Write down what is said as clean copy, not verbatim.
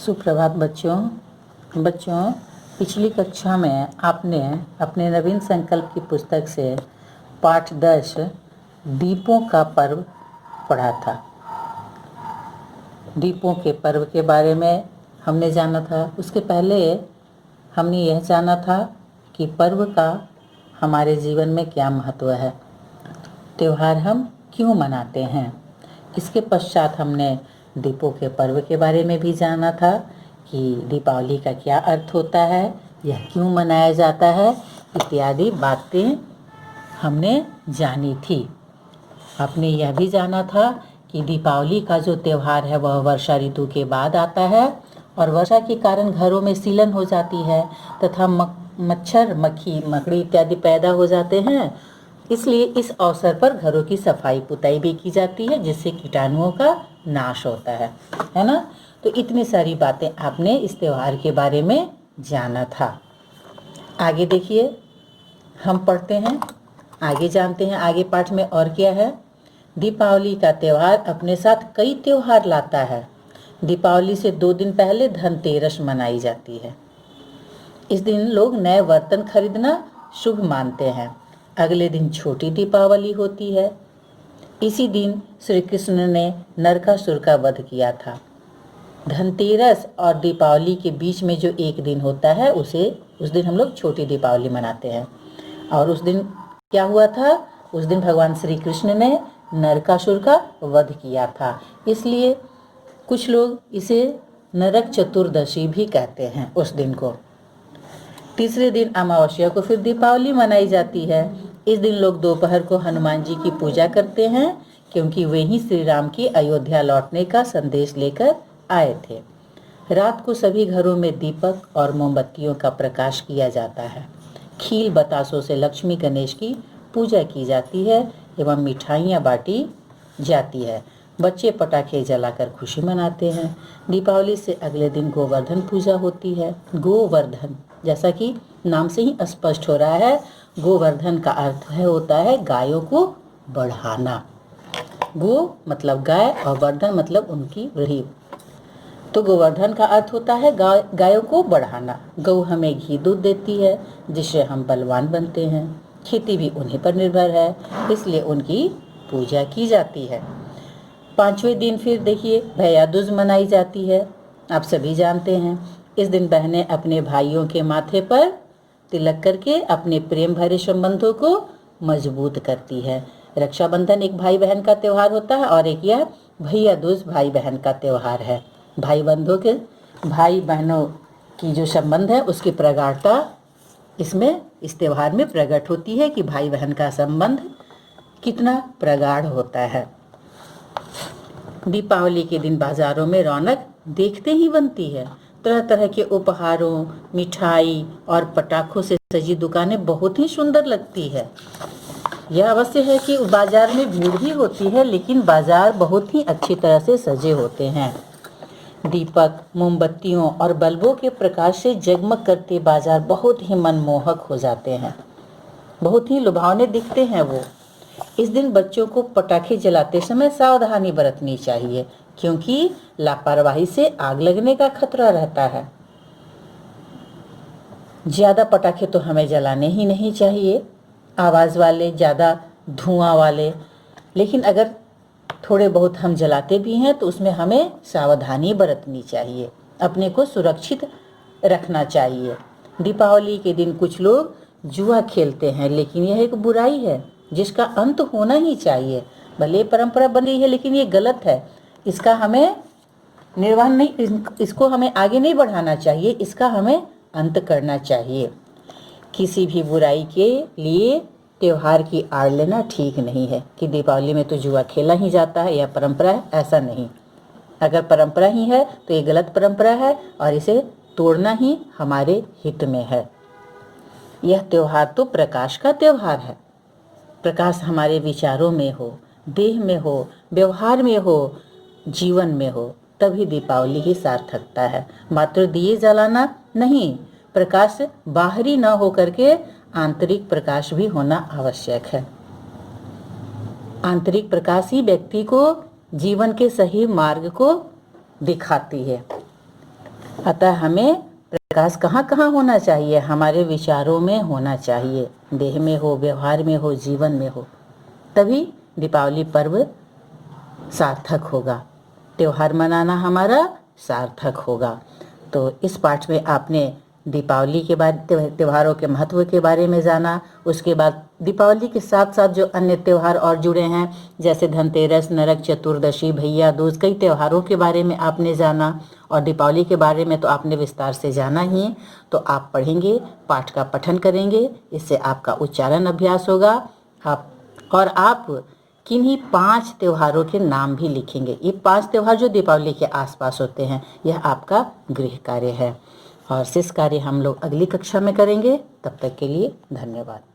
सुप्रभात बच्चों। पिछली कक्षा में आपने अपने नवीन संकल्प की पुस्तक से पाठ 10 दीपों का पर्व पढ़ा था। दीपों के पर्व के बारे में हमने जाना था। उसके पहले हमने यह जाना था कि पर्व का हमारे जीवन में क्या महत्व है, त्यौहार हम क्यों मनाते हैं। इसके पश्चात हमने दीपों के पर्व के बारे में भी जाना था कि दीपावली का क्या अर्थ होता है, यह क्यों मनाया जाता है, इत्यादि बातें हमने जानी थी। आपने यह भी जाना था कि दीपावली का जो त्यौहार है वह वर्षा ऋतु के बाद आता है और वर्षा के कारण घरों में सीलन हो जाती है तथा मच्छर, मक्खी, मकड़ी इत्यादि पैदा हो जाते हैं। इसलिए इस अवसर पर घरों की सफाई पुताई भी की जाती है जिससे कीटाणुओं का नाश होता है ना। तो इतनी सारी बातें आपने इस त्यौहार के बारे में जाना था। आगे देखिए, हम पढ़ते हैं, आगे जानते हैं आगे पाठ में और क्या है। दीपावली का त्यौहार अपने साथ कई त्यौहार लाता है। दीपावली से 2 दिन पहले धनतेरस मनाई जाती है। इस दिन लोग नए बर्तन खरीदना शुभ मानते हैं। अगले दिन छोटी दीपावली होती है। इसी दिन श्री कृष्ण ने नरकासुर का वध किया था। धनतेरस और दीपावली के बीच में जो एक दिन होता है उस दिन हम लोग छोटी दीपावली मनाते हैं। और उस दिन क्या हुआ था? उस दिन भगवान श्री कृष्ण ने नरकासुर का वध किया था। इसलिए कुछ लोग इसे नरक चतुर्दशी भी कहते हैं उस दिन को। तीसरे दिन अमावस्या को फिर दीपावली मनाई जाती है। इस दिन लोग दोपहर को हनुमान जी की पूजा करते हैं क्योंकि वे ही श्री राम की अयोध्या लौटने का संदेश लेकर आए थे। रात को सभी घरों में दीपक और मोमबत्तियों का प्रकाश किया जाता है। खील बतासों से लक्ष्मी गणेश की पूजा की जाती है एवं मिठाइयाँ बांटी जाती है। बच्चे पटाखे जलाकर खुशी मनाते हैं। दीपावली से अगले दिन गोवर्धन पूजा होती है। गोवर्धन, जैसा कि नाम से ही स्पष्ट हो रहा है, गोवर्धन का अर्थ होता है गायों को बढ़ाना। गो मतलब गाय और वर्धन मतलब उनकी वृद्धि। तो गोवर्धन का अर्थ होता है गायों को बढ़ाना। गौ हमें घी दूध देती है जिससे हम बलवान बनते हैं। खेती भी उन्हीं पर निर्भर है, इसलिए उनकी पूजा की जाती है। 5वें दिन फिर देखिए भैया दूज मनाई जाती है। आप सभी जानते हैं, इस दिन बहनें अपने भाइयों के माथे पर तिलक करके अपने प्रेम भरे संबंधों को मजबूत करती है। रक्षाबंधन एक भाई बहन का त्यौहार होता है और एक यह भैया दूज भाई बहन का त्यौहार है। भाई बहनों की जो संबंध है उसकी प्रगाढ़ता इस त्यौहार में प्रकट होती है कि भाई बहन का संबंध कितना प्रगाढ़ होता है। दीपावली के दिन बाजारों में रौनक देखते ही बनती है। तरह तरह के उपहारों, मिठाई और पटाखों से सजी दुकानें बहुत ही सुंदर लगती है। यह अवश्य है कि बाजार में भीड़ भी होती है, लेकिन बाजार बहुत ही अच्छी तरह से सजे होते हैं। दीपक, मोमबत्तियों और बल्बों के प्रकाश से जगमग करते बाजार बहुत ही मनमोहक हो जाते हैं, बहुत ही लुभावने दिखते हैं वो। इस दिन बच्चों को पटाखे जलाते समय सावधानी बरतनी चाहिए क्योंकि लापरवाही से आग लगने का खतरा रहता है। ज़्यादा पटाखे तो हमें जलाने ही नहीं चाहिए, आवाज़ वाले, ज़्यादा धुआं वाले। लेकिन अगर थोड़े बहुत हम जलाते भी हैं तो उसमें हमें सावधानी बरतनी चाहिए, अपने को सुरक्षित रखना चाहिए। दीपावली के दिन कुछ लोग जुआ खेलते हैं, लेकिन यह एक बुराई है जिसका अंत होना ही चाहिए। भले परंपरा बन रही है लेकिन ये गलत है। इसका हमें निर्वहन नहीं, इसको हमें आगे नहीं बढ़ाना चाहिए, इसका हमें अंत करना चाहिए। किसी भी बुराई के लिए त्यौहार की आड़ लेना ठीक नहीं है कि दीपावली में तो जुआ खेला ही जाता है, यह परंपरा है, ऐसा नहीं। अगर परंपरा ही है तो ये गलत परंपरा है और इसे तोड़ना ही हमारे हित में है। यह त्यौहार तो प्रकाश का त्यौहार है। प्रकाश हमारे विचारों में हो, देह में हो, व्यवहार में हो, जीवन में हो, तभी दीपावली की सार्थकता है। मात्र दिए जलाना नहीं, प्रकाश बाहरी न हो करके आंतरिक प्रकाश भी होना आवश्यक है। आंतरिक प्रकाश ही व्यक्ति को जीवन के सही मार्ग को दिखाती है। अतः हमें प्रकाश कहाँ कहाँ होना चाहिए? हमारे विचारों में होना चाहिए, देह में हो, व्यवहार में हो, जीवन में हो, तभी दीपावली पर्व सार्थक होगा, त्योहार मनाना हमारा सार्थक होगा। तो इस पाठ में आपने दीपावली के बारे, त्योहारों के महत्व के बारे में जाना। उसके बाद दीपावली के साथ साथ जो अन्य त्यौहार और जुड़े हैं, जैसे धनतेरस, नरक चतुर्दशी, भैया दूज, कई त्योहारों के बारे में आपने जाना। और दीपावली के बारे में तो आपने विस्तार से जाना ही। तो आप पढ़ेंगे, पाठ का पठन करेंगे, इससे आपका उच्चारण अभ्यास होगा। आप किन्हीं 5 त्योहारों के नाम भी लिखेंगे। ये 5 त्योहार जो दीपावली के आसपास होते हैं, यह आपका गृह कार्य है। और शेष कार्य हम लोग अगली कक्षा में करेंगे। तब तक के लिए धन्यवाद।